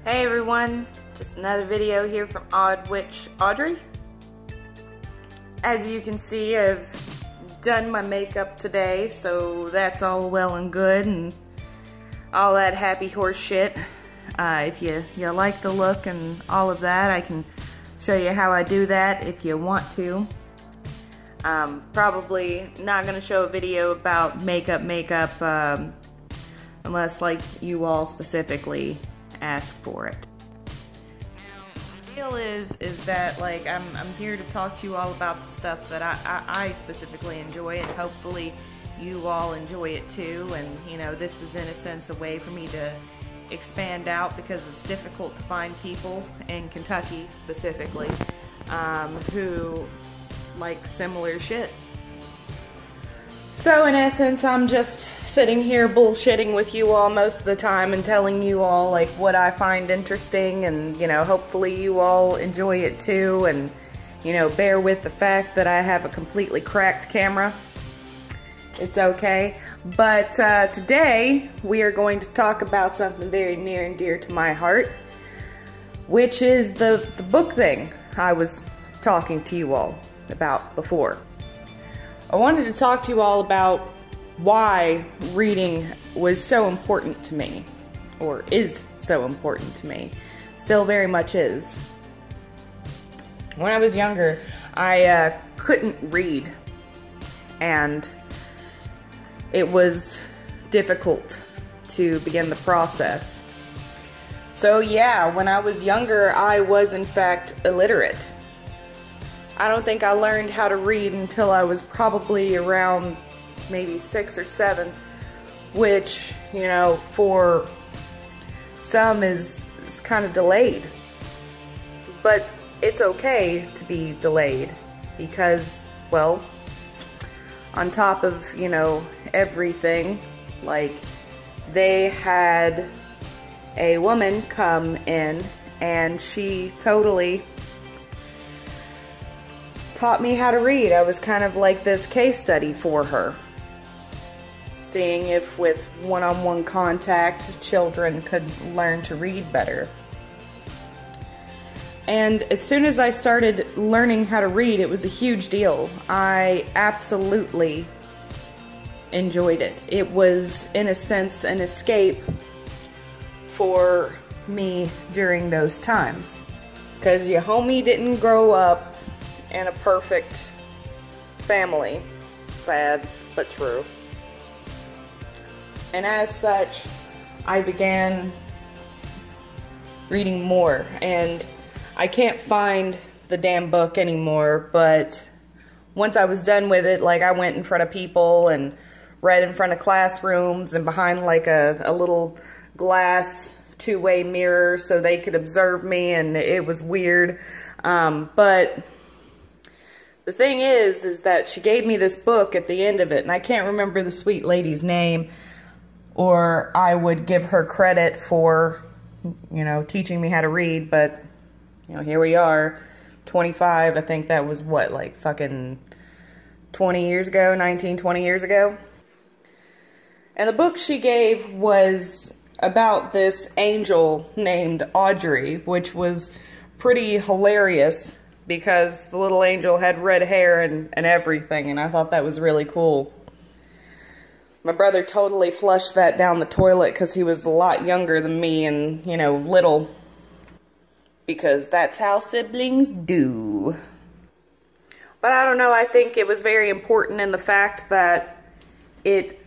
Hey everyone, just another video here from Odd Witch Audrey. As you can see, I've done my makeup today, so that's all well and good and all that happy horse shit. If you like the look and all of that, I can show you how I do that if you want to. Probably not going to show a video about makeup unless like you all specifically ask for it. Now, the deal is that like I'm here to talk to you all about the stuff that I specifically enjoy, and hopefully you all enjoy it too. And you know, this is in a sense a way for me to expand out, because it's difficult to find people in Kentucky specifically who like similar shit. So in essence, I'm just sitting here bullshitting with you all most of the time and telling you all like what I find interesting, and you know, hopefully you all enjoy it too, and you know, bear with the fact that I have a completely cracked camera. It's okay. But today we are going to talk about something very near and dear to my heart, which is the book thing I was talking to you all about before. I wanted to talk to you all about why reading was so important to me, or is so important to me, still very much is. When I was younger, I couldn't read, and it was difficult to begin the process. So yeah, when I was younger, I was in fact illiterate. I don't think I learned how to read until I was probably around maybe 6 or 7, which, you know, for some is kind of delayed. But it's okay to be delayed because, well, on top of, you know, everything, like, they had a woman come in and she totally taught me how to read. I was kind of like this case study for her, seeing if with one-on-one contact children could learn to read better. And as soon as I started learning how to read, it was a huge deal. I absolutely enjoyed it. It was, in a sense, an escape for me during those times. Because your homie didn't grow up in a perfect family. Sad, but true. And as such, I began reading more, and I can't find the damn book anymore, but once I was done with it, like, I went in front of people and read in front of classrooms and behind like a little glass two-way mirror so they could observe me, and it was weird. But the thing is that she gave me this book at the end of it, and I can't remember the sweet lady's name, or I would give her credit for, you know, teaching me how to read, but, you know, here we are, 25, I think that was what, like fucking 20 years ago, 19, 20 years ago? And the book she gave was about this angel named Audrey, which was pretty hilarious because the little angel had red hair and everything, and I thought that was really cool. My brother totally flushed that down the toilet because he was a lot younger than me and, you know, little. Because that's how siblings do. But I don't know, I think it was very important in the fact that it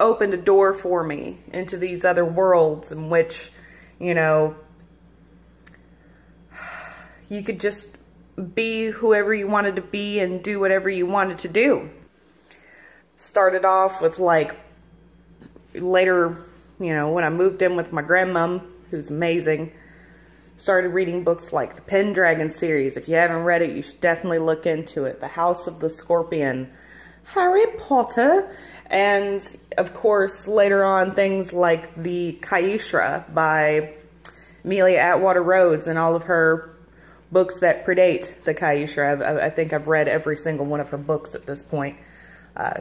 opened a door for me into these other worlds in which, you know, you could just be whoever you wanted to be and do whatever you wanted to do. Started off with, like, later, you know, when I moved in with my grandmom, who's amazing, started reading books like the Pendragon series. If you haven't read it, you should definitely look into it. The House of the Scorpion, Harry Potter, and of course later on things like the Kaishra by Amelia Atwater Rhodes and all of her books that predate the Kaishra. I think I've read every single one of her books at this point.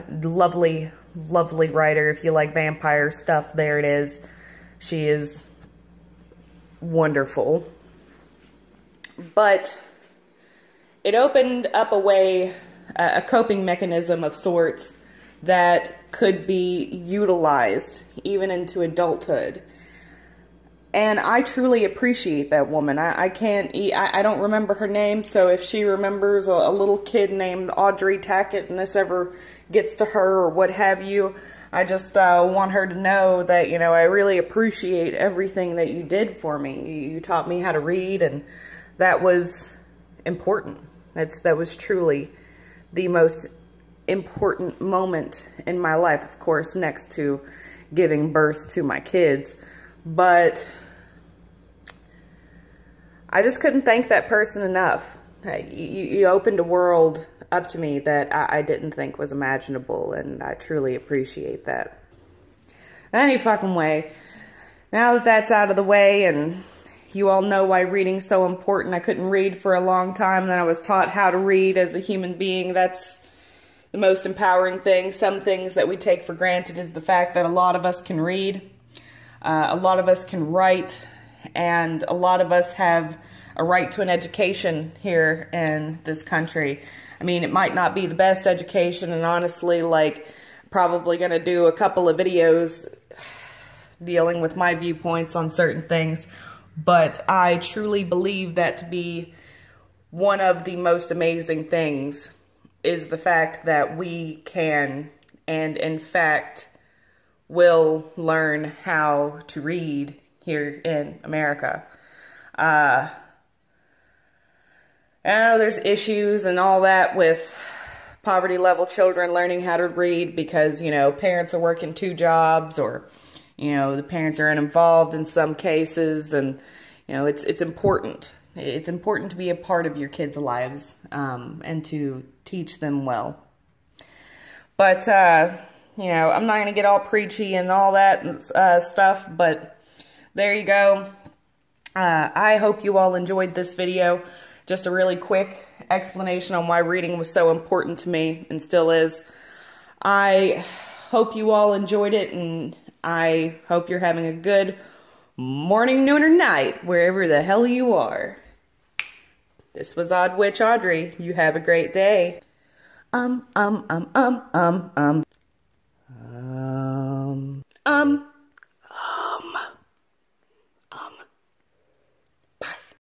Lovely, lovely writer. If you like vampire stuff, there it is. She is wonderful. But it opened up a coping mechanism of sorts that could be utilized even into adulthood. And I truly appreciate that woman. I don't remember her name, so if she remembers a little kid named Audrey Tackett and this ever gets to her or what have you, I just want her to know that, you know, I really appreciate everything that you did for me. You taught me how to read, and that was important. That was truly the most important moment in my life, of course, next to giving birth to my kids. But I just couldn't thank that person enough. You opened a world up to me that I didn't think was imaginable, and I truly appreciate that. Any fucking way, now that that's out of the way and you all know why reading's so important. I couldn't read for a long time, then I was taught how to read as a human being. That's the most empowering thing. Some things that we take for granted is the fact that a lot of us can read, a lot of us can write, and a lot of us have a right to an education here in this country. I mean, it might not be the best education, and honestly, like, probably gonna do a couple of videos dealing with my viewpoints on certain things, but I truly believe that to be one of the most amazing things is the fact that we can, and in fact will, learn how to read here in America. I know there's issues and all that with poverty level children learning how to read because, you know, parents are working 2 jobs, or, you know, the parents are uninvolved in some cases, and, you know, it's important. It's important to be a part of your kids' lives, and to teach them well. But, you know, I'm not going to get all preachy and all that stuff, but there you go. I hope you all enjoyed this video. Just a really quick explanation on why reading was so important to me, and still is. I hope you all enjoyed it, and I hope you're having a good morning, noon, or night, wherever the hell you are. This was Odd Witch Audrey. You have a great day. um